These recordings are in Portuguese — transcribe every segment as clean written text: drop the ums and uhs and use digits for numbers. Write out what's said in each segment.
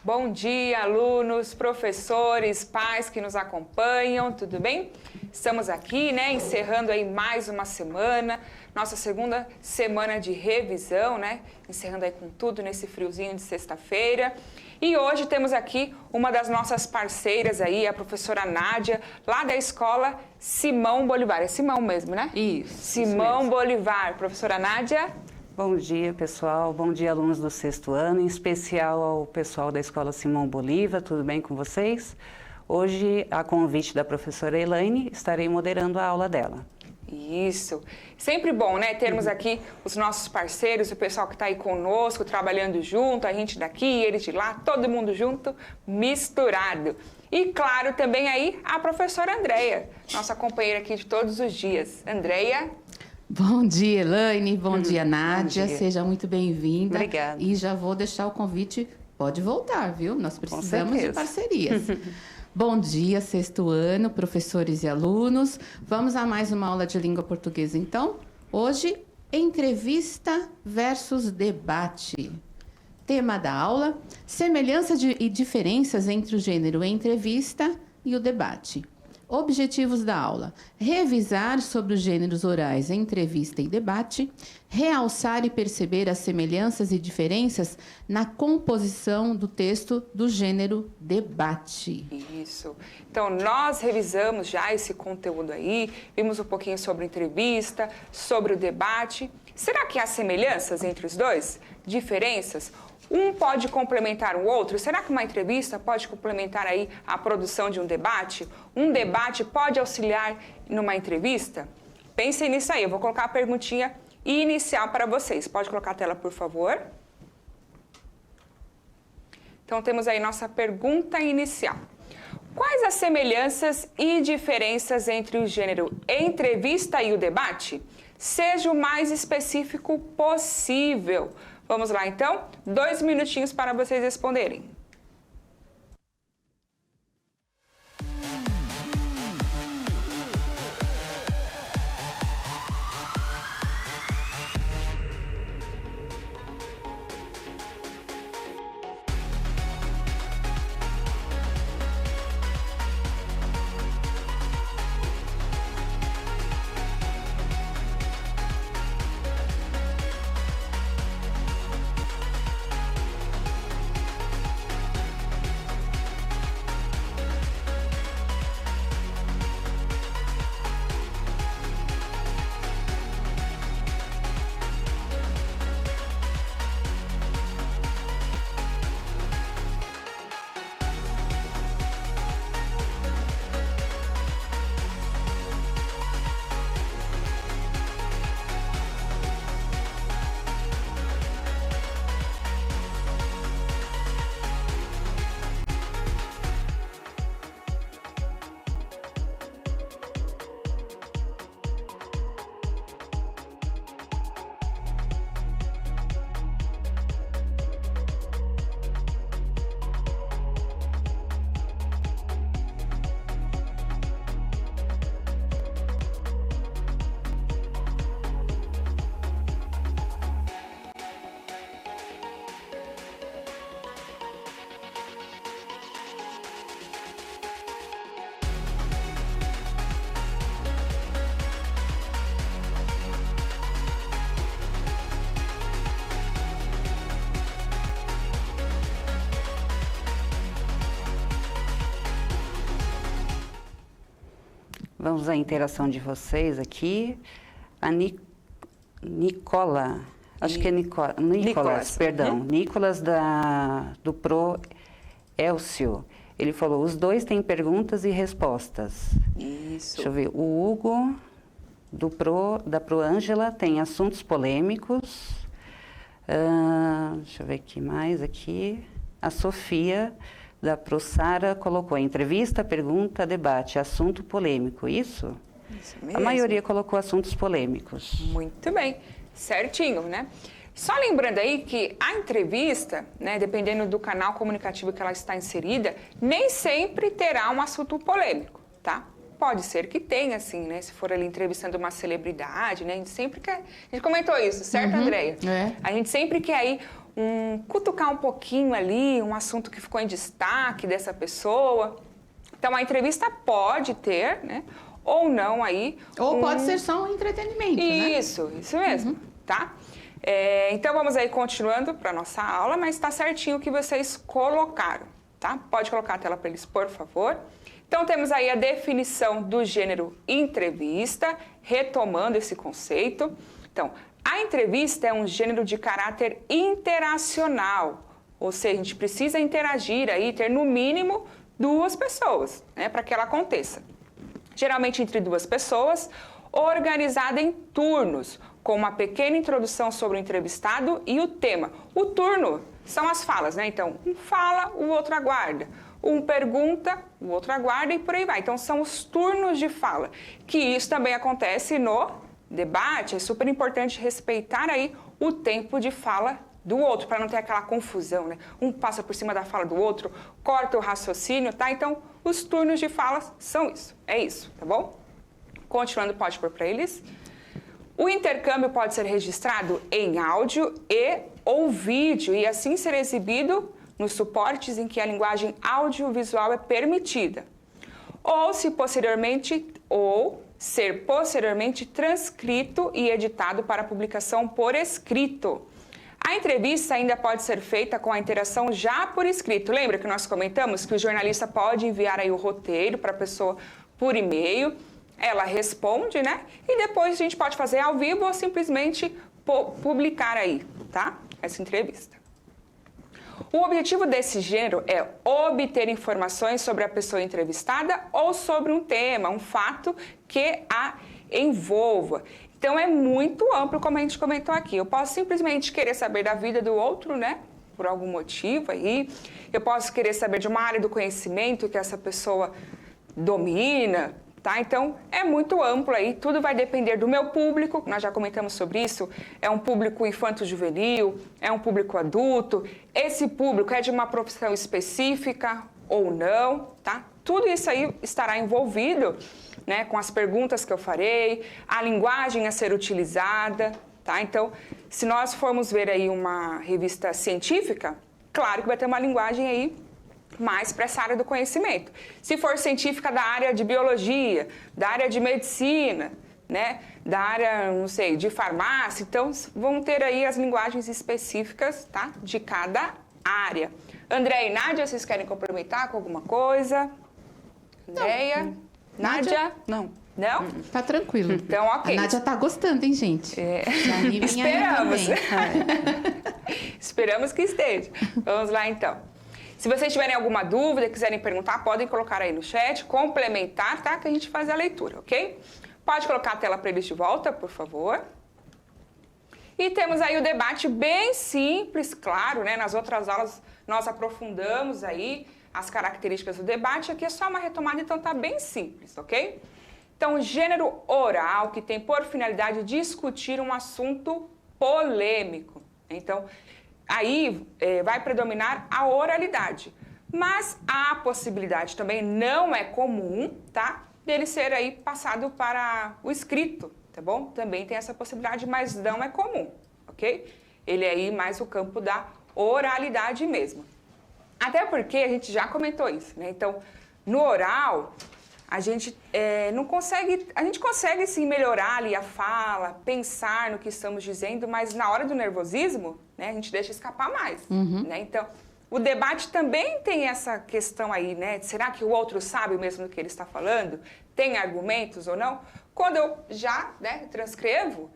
Bom dia, alunos, professores, pais que nos acompanham, tudo bem? Estamos aqui, encerrando aí mais uma semana, nossa segunda semana de revisão, encerrando aí com tudo nesse friozinho de sexta-feira. E hoje temos aqui uma das nossas parceiras aí, a professora Nádia, lá da escola Simão Bolivar. É Simão mesmo, né? Isso. Simão Bolivar. Professora Nádia. Bom dia, pessoal. Bom dia, alunos do sexto ano, em especial ao pessoal da Escola Simão Bolivar. Tudo bem com vocês? Hoje, a convite da professora Elaine, estarei moderando a aula dela. Isso. Sempre bom, termos aqui os nossos parceiros, o pessoal que está aí conosco, trabalhando junto, a gente daqui, eles de lá, todo mundo junto, misturado. E, claro, também aí a professora Andreia, nossa companheira aqui de todos os dias. Andreia. Bom dia, Elaine. Bom dia, Nádia. Bom dia. Seja muito bem-vinda. Obrigada. E já vou deixar o convite. Pode voltar, viu? Nós precisamos de parcerias. Bom dia, sexto ano, professores e alunos. Vamos a mais uma aula de língua portuguesa, então. Hoje, entrevista versus debate. Tema da aula, semelhanças e diferenças entre o gênero entrevista e o debate. Objetivos da aula: revisar sobre os gêneros orais, entrevista e debate, realçar e perceber as semelhanças e diferenças na composição do texto do gênero debate. Isso. Então, nós revisamos já esse conteúdo aí, vimos um pouquinho sobre entrevista, sobre o debate. Será que há semelhanças entre os dois? Diferenças? Um pode complementar o outro? Será que uma entrevista pode complementar aí a produção de um debate? Um debate pode auxiliar numa entrevista? Pensem nisso aí. Eu vou colocar a perguntinha inicial para vocês. Pode colocar a tela, por favor? Então, temos aí nossa pergunta inicial. Quais as semelhanças e diferenças entre o gênero entrevista e o debate? Seja o mais específico possível. Vamos lá, então? 2 minutinhos para vocês responderem. Vamos à interação de vocês aqui. A Nicola, acho que é Nicolas, perdão. Nicolas do Pro Elcio. Ele falou, os dois têm perguntas e respostas. Isso. Deixa eu ver, o Hugo da Pro Ângela tem assuntos polêmicos. Deixa eu ver aqui mais aqui. A Sofia da Pro Sara colocou entrevista, pergunta, debate, assunto polêmico, isso? Isso mesmo. A maioria colocou assuntos polêmicos. Muito bem, certinho, Só lembrando aí que a entrevista, dependendo do canal comunicativo que ela está inserida, nem sempre terá um assunto polêmico, tá? Pode ser que tenha, assim, se for ali entrevistando uma celebridade, a gente sempre quer... A gente comentou isso, certo, Andreia? É. A gente sempre quer aí cutucar um pouquinho ali, um assunto que ficou em destaque dessa pessoa. Então, a entrevista pode ter, né? Ou não aí. Ou pode ser só um entretenimento, né? Isso mesmo, tá? Então, vamos aí continuando para nossa aula, mas está certinho o que vocês colocaram, tá? Pode colocar a tela para eles, por favor. Então, temos aí a definição do gênero entrevista, retomando esse conceito. Então, a entrevista é um gênero de caráter interacional, ou seja, a gente precisa interagir aí, ter no mínimo 2 pessoas, né, para que ela aconteça. Geralmente entre 2 pessoas, organizada em turnos, com uma pequena introdução sobre o entrevistado e o tema. O turno são as falas, né? Então, um fala, o outro aguarda. Um pergunta, o outro aguarda e por aí vai. Então, são os turnos de fala, que isso também acontece no debate. É super importante respeitar aí o tempo de fala do outro, para não ter aquela confusão, né? Um passa por cima da fala do outro, corta o raciocínio, tá? Então, os turnos de fala são isso. É isso, tá bom? Continuando, pode pôr para eles. O intercâmbio pode ser registrado em áudio ou vídeo e assim ser exibido nos suportes em que a linguagem audiovisual é permitida. Ou ser posteriormente transcrito e editado para publicação por escrito. A entrevista ainda pode ser feita com a interação já por escrito. Lembra que nós comentamos que o jornalista pode enviar aí o roteiro para a pessoa por e-mail, ela responde, né? E depois a gente pode fazer ao vivo ou simplesmente publicar aí, tá? Essa entrevista. O objetivo desse gênero é obter informações sobre a pessoa entrevistada ou sobre um tema, um fato que a envolva. Então, é muito amplo, como a gente comentou aqui. Eu posso simplesmente querer saber da vida do outro, né? Por algum motivo aí. Eu posso querer saber de uma área do conhecimento que essa pessoa domina, tá? Então, é muito amplo aí. Tudo vai depender do meu público. Nós já comentamos sobre isso. É um público infanto-juvenil, é um público adulto. Esse público é de uma profissão específica ou não, tá? Tudo isso aí estará envolvido, né, com as perguntas que eu farei, a linguagem a ser utilizada, tá? Então, se nós formos ver aí uma revista científica, claro que vai ter uma linguagem aí mais para essa área do conhecimento. Se for científica da área de biologia, da área de medicina, né, da área, não sei, de farmácia, então vão ter aí as linguagens específicas, tá, de cada área. André e Nádia, vocês querem complementar com alguma coisa? Andréia? Nádia? Não. Não? Tá tranquilo. Então, ok. A Nádia tá gostando, hein, gente? Esperamos. Esperamos que esteja. Vamos lá, então. Se vocês tiverem alguma dúvida, quiserem perguntar, podem colocar aí no chat, complementar, tá? Que a gente faz a leitura, ok? Pode colocar a tela para eles de volta, por favor. E temos aí o debate bem simples, claro, né? Nas outras aulas nós aprofundamos aí as características do debate. Aqui é só uma retomada, então tá bem simples, ok? Então, gênero oral, que tem por finalidade discutir um assunto polêmico. Então, aí vai predominar a oralidade. Mas a possibilidade também não é comum, tá? Dele ser aí passado para o escrito, tá bom? Também tem essa possibilidade, mas não é comum, ok? Ele é aí mais o campo da oralidade mesmo. Até porque a gente já comentou isso, né? Então, no oral, a gente consegue sim melhorar ali a fala, pensar no que estamos dizendo, mas na hora do nervosismo, né, a gente deixa escapar mais, né? Então, o debate também tem essa questão aí, né? Será que o outro sabe mesmo do que ele está falando? Tem argumentos ou não? Quando eu já, né, transcrevo,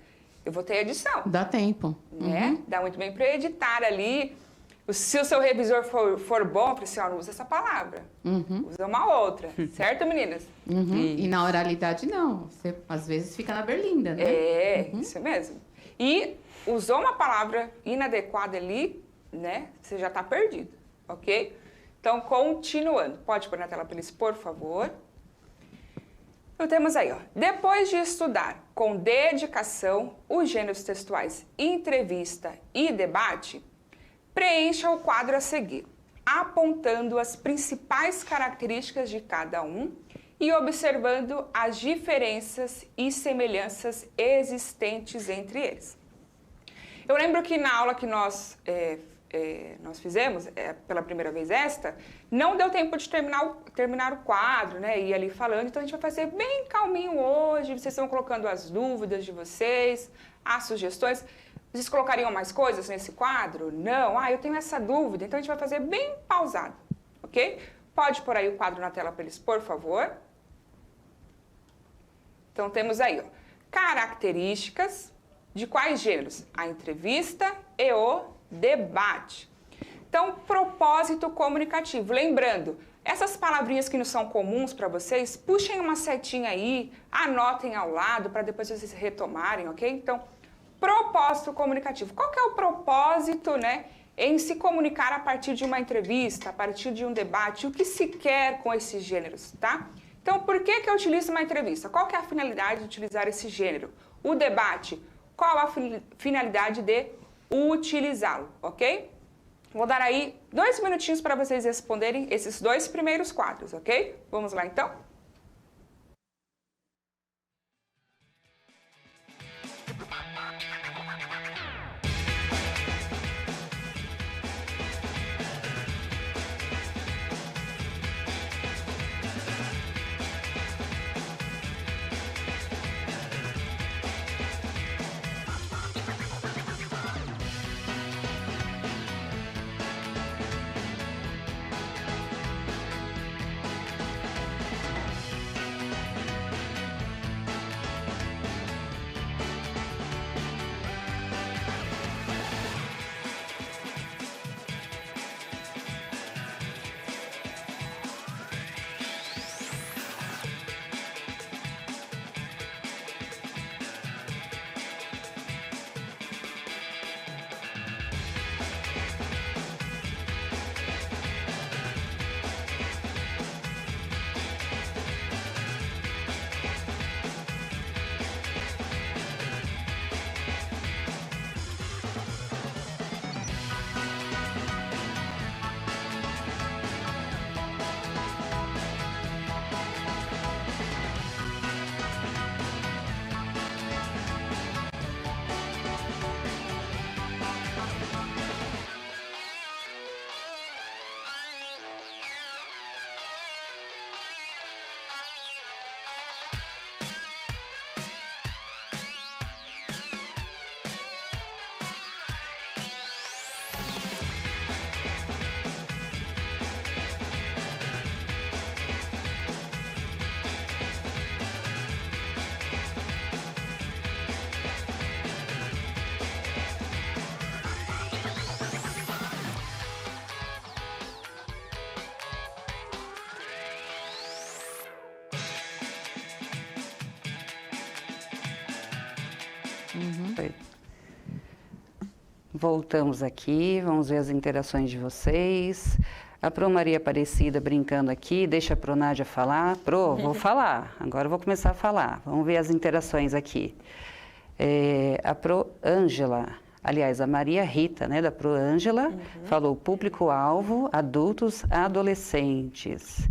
eu vou ter edição. Dá tempo. Né? Dá muito bem para editar ali. Se o seu revisor for bom, para assim, não usa essa palavra, usa uma outra, certo, meninas? E na oralidade, não. Você, às vezes, fica na berlinda, né? Isso mesmo. E usou uma palavra inadequada ali, né? Você já está perdido, ok? Então, continuando. Pode pôr na tela para eles, por favor. Então, temos aí, ó. Depois de estudar com dedicação os gêneros textuais entrevista e debate, preencha o quadro a seguir, apontando as principais características de cada um e observando as diferenças e semelhanças existentes entre eles. Eu lembro que na aula que nós fizemos, pela primeira vez não deu tempo de terminar o quadro, né? Ir ali falando, então a gente vai fazer bem calminho hoje, vocês estão colocando as dúvidas de vocês, as sugestões. Vocês colocariam mais coisas nesse quadro? Não? Eu tenho essa dúvida, então a gente vai fazer bem pausado, ok? Pode pôr aí o quadro na tela para eles, por favor. Então temos aí, ó, características de quais gêneros? A entrevista e o debate. Então, propósito comunicativo. Lembrando, essas palavrinhas que não são comuns para vocês, puxem uma setinha aí, anotem ao lado para depois vocês retomarem, ok? Então, propósito comunicativo. Qual que é o propósito, né, em se comunicar a partir de uma entrevista, a partir de um debate? O que se quer com esses gêneros, tá? Então, por que eu utilizo uma entrevista? Qual que é a finalidade de utilizar esse gênero? O debate, qual a finalidade de utilizá-lo, ok? Vou dar aí 2 minutinhos para vocês responderem esses 2 primeiros quadros, ok? Vamos lá, então? Voltamos aqui, vamos ver as interações de vocês. A Pro Maria Aparecida brincando aqui, deixa a Pro Nádia falar. Pro, vou falar, agora eu vou começar a falar. Vamos ver as interações aqui. A Pro Ângela, aliás, a Maria Rita, né, da Pro Ângela, falou público-alvo, adultos, adolescentes.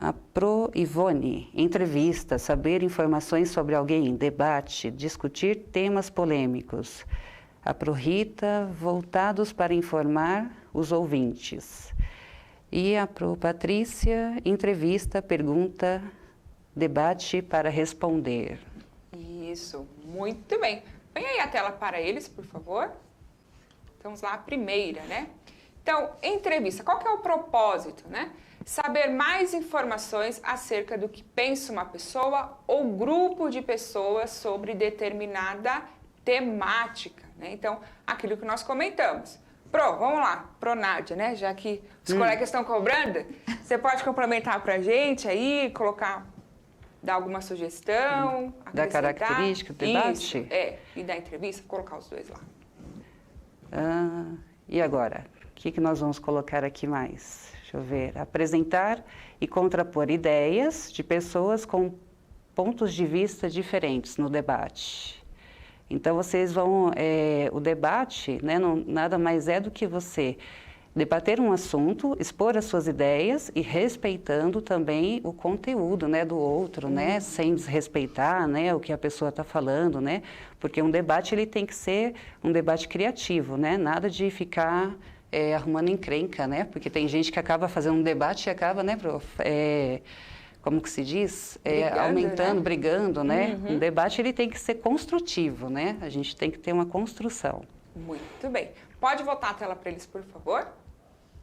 A Pro Ivone, entrevista, saber informações sobre alguém, debate, discutir temas polêmicos. A Pro Rita, voltados para informar os ouvintes. E a Pro Patrícia, entrevista, pergunta, debate para responder. Isso, muito bem. Põe aí a tela para eles, por favor. Vamos lá, a primeira, né? Então, entrevista, qual que é o propósito, né? Saber mais informações acerca do que pensa uma pessoa ou grupo de pessoas sobre determinada temática, né? Então, aquilo que nós comentamos. Pro, vamos lá, Pro Nádia, né? Já que os colegas estão cobrando, você pode complementar pra gente aí, dar alguma sugestão, da característica do debate? Isso, e da entrevista, colocar os dois lá. E agora? O que nós vamos colocar aqui mais? Deixa eu ver. Apresentar e contrapor ideias de pessoas com pontos de vista diferentes no debate. Então, vocês vão... o debate, né, nada mais é do que você debater um assunto, expor as suas ideias e respeitando também o conteúdo, né, do outro, né, sem desrespeitar, né, o que a pessoa está falando, né, porque um debate ele tem que ser um debate criativo, né, nada de ficar arrumando encrenca, né, porque tem gente que acaba fazendo um debate e acaba, né, prof, como que se diz, aumentando, né? Brigando, né, um debate ele tem que ser construtivo, né, a gente tem que ter uma construção. Muito bem. Pode voltar a tela para eles, por favor?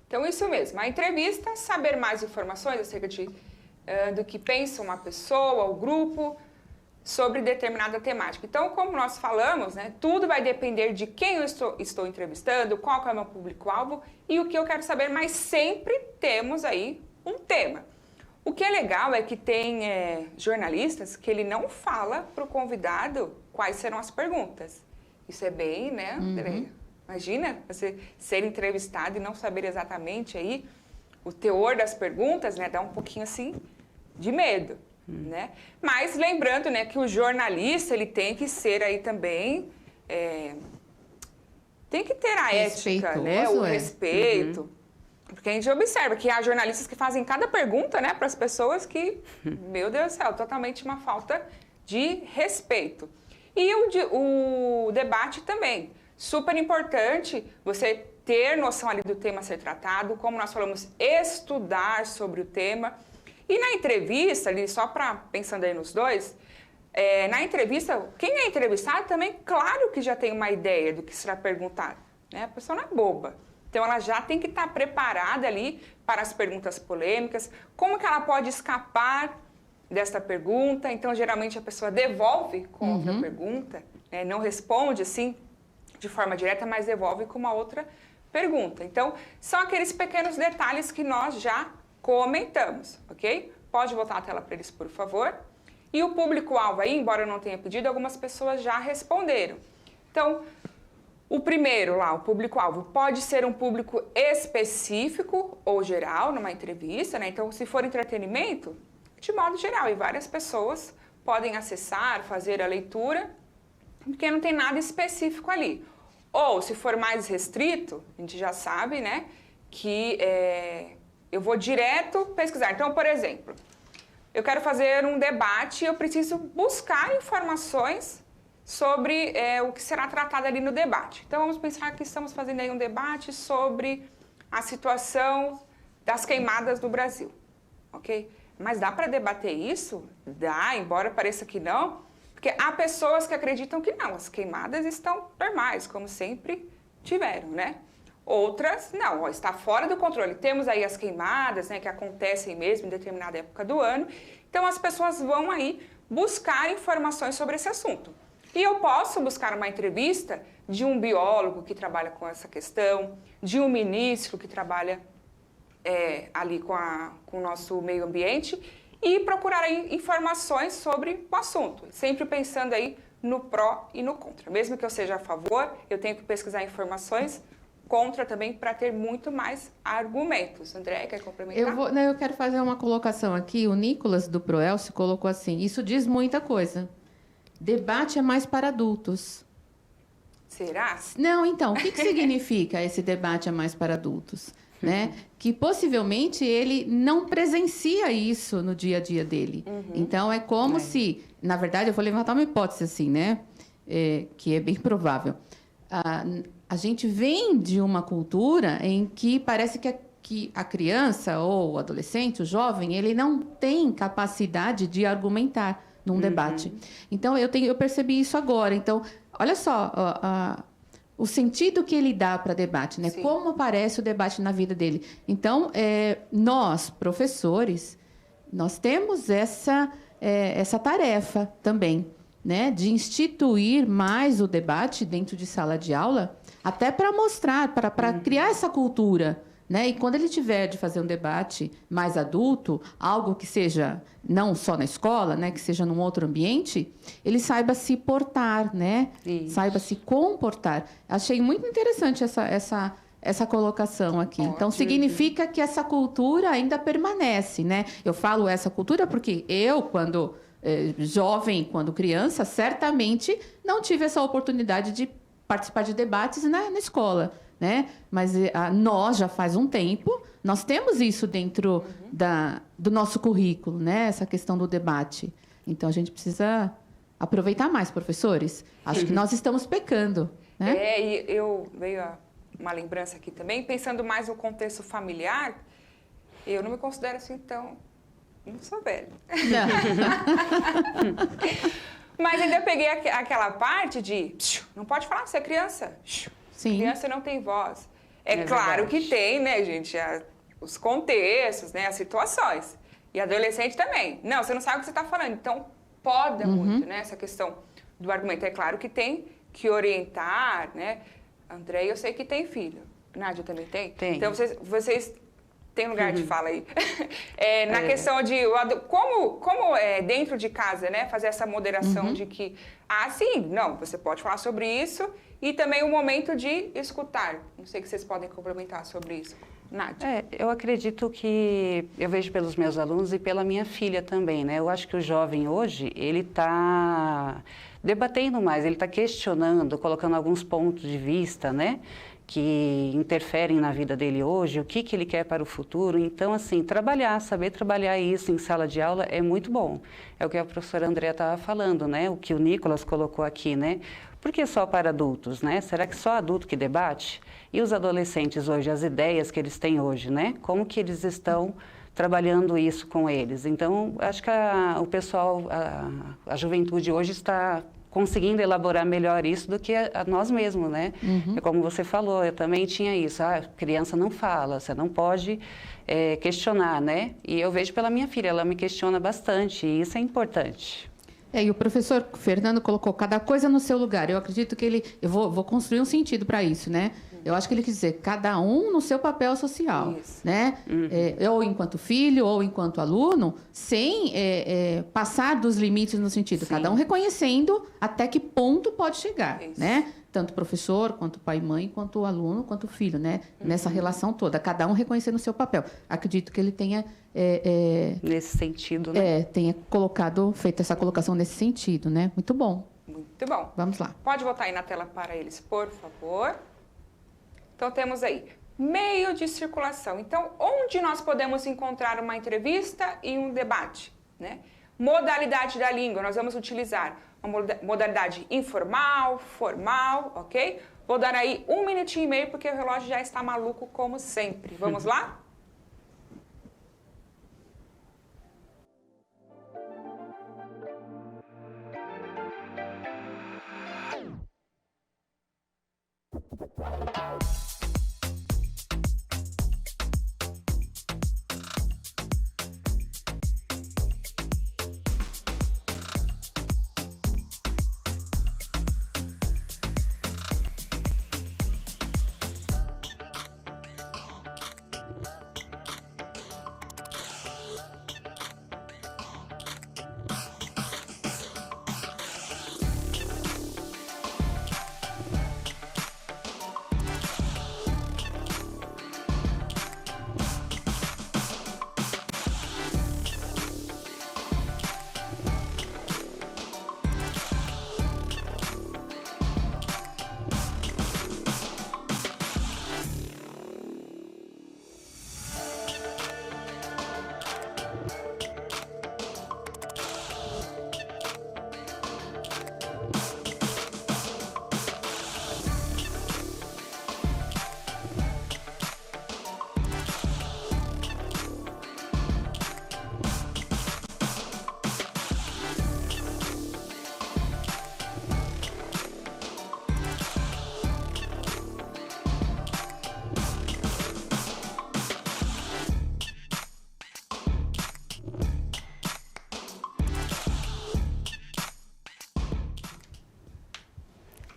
Então, isso mesmo. A entrevista, saber mais informações acerca do que pensa uma pessoa, o grupo, sobre determinada temática. Então, como nós falamos, né, tudo vai depender de quem eu estou entrevistando, qual que é o meu público-alvo e o que eu quero saber, mas sempre temos aí um tema. O que é legal é que tem jornalistas que ele não fala para o convidado quais serão as perguntas. Isso é bem, né, Andréia? Imagina você ser entrevistado e não saber exatamente aí o teor das perguntas, né? Dá um pouquinho assim de medo, né? Mas lembrando, né, que o jornalista ele tem que ser aí também tem que ter a ética, né? O respeito. Porque a gente observa que há jornalistas que fazem cada pergunta, né, para as pessoas que, meu Deus do céu, totalmente uma falta de respeito. E o debate também. Super importante você ter noção ali do tema a ser tratado, como nós falamos, estudar sobre o tema. E na entrevista, ali, só para pensando aí nos dois, na entrevista, quem é entrevistado também, claro que já tem uma ideia do que será perguntado, né? A pessoa não é boba. Então, ela já tem que estar preparada ali para as perguntas polêmicas, como que ela pode escapar desta pergunta. Então, geralmente, a pessoa devolve com outra pergunta, né? Não responde assim, de forma direta, mas devolve com uma outra pergunta. Então, são aqueles pequenos detalhes que nós já comentamos, ok? Pode voltar a tela para eles, por favor. E o público-alvo aí, embora eu não tenha pedido, algumas pessoas já responderam. Então, o primeiro lá, o público-alvo, pode ser um público específico ou geral, numa entrevista, né? Então, se for entretenimento, de modo geral, e várias pessoas podem acessar, fazer a leitura, porque não tem nada específico ali. Ou, se for mais restrito, a gente já sabe, né, que eu vou direto pesquisar. Então, por exemplo, eu quero fazer um debate e eu preciso buscar informações sobre o que será tratado ali no debate. Então, vamos pensar que estamos fazendo aí um debate sobre a situação das queimadas do Brasil, ok? Mas dá para debater isso? Dá, embora pareça que não. Porque há pessoas que acreditam que não, as queimadas estão normais, como sempre tiveram, né? Outras, não, está fora do controle. Temos aí as queimadas, né, que acontecem mesmo em determinada época do ano. Então, as pessoas vão aí buscar informações sobre esse assunto. E eu posso buscar uma entrevista de um biólogo que trabalha com essa questão, de um ministro que trabalha ali com o nosso meio ambiente, e procurar aí informações sobre o assunto, sempre pensando aí no pró e no contra. Mesmo que eu seja a favor, eu tenho que pesquisar informações contra também para ter muito mais argumentos. André, quer complementar? Eu quero fazer uma colocação aqui. O Nicolas do Proelcio colocou assim, isso diz muita coisa. Debate é mais para adultos. Será? Não, então, o que significa esse debate é mais para adultos? Né? Que possivelmente ele não presencia isso no dia a dia dele. Então, é como se... Na verdade, eu vou levantar uma hipótese assim, né? Que é bem provável. A gente vem de uma cultura em que parece que a criança ou o adolescente, o jovem, ele não tem capacidade de argumentar num debate. Então, eu percebi isso agora. Então, olha só... o sentido que ele dá para debate, né? Sim. Como aparece o debate na vida dele. Então, nós, professores, nós temos essa tarefa também, né? De instituir mais o debate dentro de sala de aula, até para mostrar, para criar essa cultura, né? E quando ele tiver de fazer um debate mais adulto, algo que seja não só na escola, né, que seja num outro ambiente, ele saiba se portar, né? Isso. Saiba se comportar. Achei muito interessante essa colocação aqui. Ótimo. Então, significa que essa cultura ainda permanece, né? Eu falo essa cultura porque eu, quando jovem, quando criança, certamente não tive essa oportunidade de participar de debates na escola. né? Mas nós, já faz um tempo, nós temos isso dentro do nosso currículo, né? Essa questão do debate. Então, a gente precisa aproveitar mais, professores. Acho que nós estamos pecando, né? E veio uma lembrança aqui também, pensando mais no contexto familiar, eu não me considero assim tão... Não sou velha. Mas ainda peguei aquela parte de... Não pode falar, você é criança. Sim. Criança não tem voz. É claro verdade. que tem, né, gente? Os contextos, né, as situações. E adolescente também. Não, você não sabe o que você está falando. Então, poda muito, né, essa questão do argumento. É claro que tem que orientar, né? André, eu sei que tem filho. Nádia também tem? Tem. Então, vocês têm lugar de fala aí. Na questão de como dentro de casa, né, fazer essa moderação de que, sim, não, você pode falar sobre isso e também o momento de escutar. Não sei que vocês podem complementar sobre isso. Nádia. Eu acredito que, eu vejo pelos meus alunos e pela minha filha também, né? Eu acho que o jovem hoje, ele está debatendo mais, ele está questionando, colocando alguns pontos de vista, né? Que interferem na vida dele hoje, o que ele quer para o futuro. Então, assim, saber trabalhar isso em sala de aula é muito bom. É o que a professora Andréa estava falando, né? O que o Nicolas colocou aqui, né? Por que só para adultos, né? Será que só adulto que debate? E os adolescentes hoje, as ideias que eles têm hoje, né? Como que eles estão trabalhando isso com eles? Então, acho que o pessoal, a juventude hoje está conseguindo elaborar melhor isso do que a nós mesmos, né? É como você falou, eu também tinha isso. Criança não fala, você não pode questionar, né? E eu vejo pela minha filha, ela me questiona bastante e isso é importante. E o professor Fernando colocou cada coisa no seu lugar. Eu acredito que eu vou construir um sentido para isso, né? Eu acho que ele quis dizer, cada um no seu papel social, né? Ou enquanto filho, ou enquanto aluno, sem passar dos limites no sentido, cada um reconhecendo até que ponto pode chegar, né? Tanto o professor, quanto o pai e mãe, quanto o aluno, quanto o filho, né? Nessa relação toda, cada um reconhecendo o seu papel. Acredito que ele tenha... nesse sentido, né? Tenha feito essa colocação nesse sentido, né? Muito bom. Muito bom. Vamos lá. Pode botar aí na tela para eles, por favor. Então, temos aí meio de circulação. Então, onde nós podemos encontrar uma entrevista e um debate, né? Modalidade da língua, nós vamos utilizar uma modalidade informal, formal, ok? Vou dar aí 1 minutinho e meio, porque o relógio já está maluco, como sempre. Vamos lá?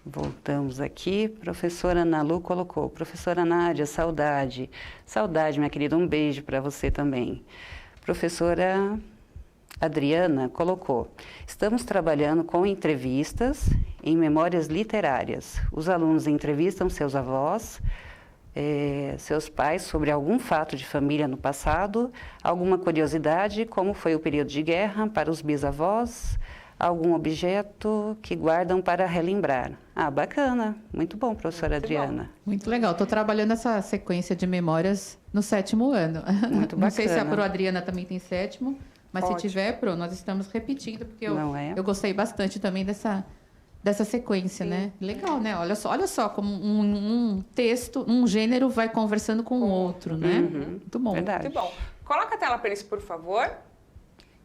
Voltamos aqui, professora Ana Lu colocou, professora Nádia, saudade. Saudade, minha querida, um beijo para você também. Professora Adriana colocou, estamos trabalhando com entrevistas em memórias literárias. Os alunos entrevistam seus avós, seus pais sobre algum fato de família no passado, alguma curiosidade, como foi o período de guerra para os bisavós, Algum objeto que guardam para relembrar. Ah, bacana. Muito bom, professora Adriana. Muito legal. Estou trabalhando essa sequência de memórias no 7º ano. Muito bacana. Não sei se a Pro Adriana também tem 7º, mas Ótimo. se tiver, Pro, nós estamos repetindo, porque eu gostei bastante também dessa sequência, né? Legal, né? Olha só como um texto, um gênero vai conversando com o outro, né? Muito bom. Verdade. Muito bom. Coloca a tela para eles, por favor.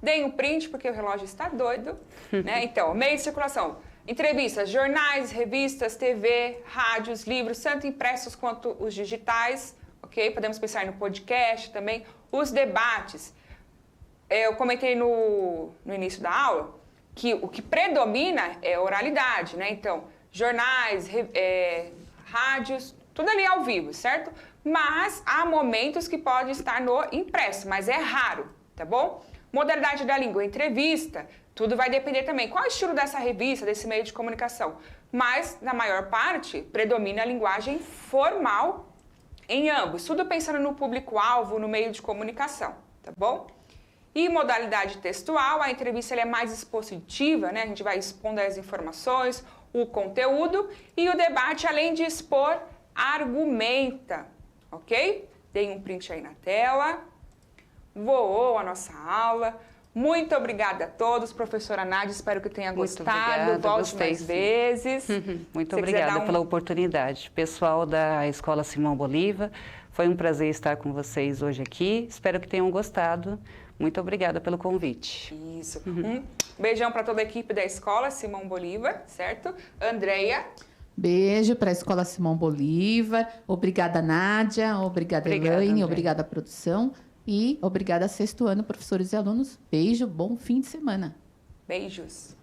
Deem um print, porque o relógio está doido. Né? Então, meio de circulação. Entrevistas, jornais, revistas, TV, rádios, livros, tanto impressos quanto os digitais. Ok? Podemos pensar no podcast também. Os debates. Eu comentei no início da aula que o que predomina é a oralidade, né? Então, jornais, rádios, tudo ali ao vivo, certo? Mas há momentos que pode estar no impresso, mas é raro, tá bom? Modalidade da língua, entrevista, tudo vai depender também. Qual é o estilo dessa revista, desse meio de comunicação? Mas, na maior parte, predomina a linguagem formal em ambos. Tudo pensando no público-alvo, no meio de comunicação, tá bom? E modalidade textual, a entrevista ela é mais expositiva, né? A gente vai expondo as informações, o conteúdo. E o debate, além de expor, argumenta, ok? Dei um print aí na tela. Voou a nossa aula. Muito obrigada a todos, professora Nádia, espero que tenha gostado. Volte gostei, mais vezes. Muito obrigada pela oportunidade. Pessoal da Escola Simão Bolívar, foi um prazer estar com vocês hoje aqui. Espero que tenham gostado. Muito obrigada pelo convite. Isso. Beijão para toda a equipe da Escola Simão Bolívar, certo? Andreia. Beijo para a Escola Simão Bolívar. Obrigada, Nádia. Obrigada, Elaine. Obrigada, produção. E obrigada, 6º ano, professores e alunos. Beijo, bom fim de semana. Beijos.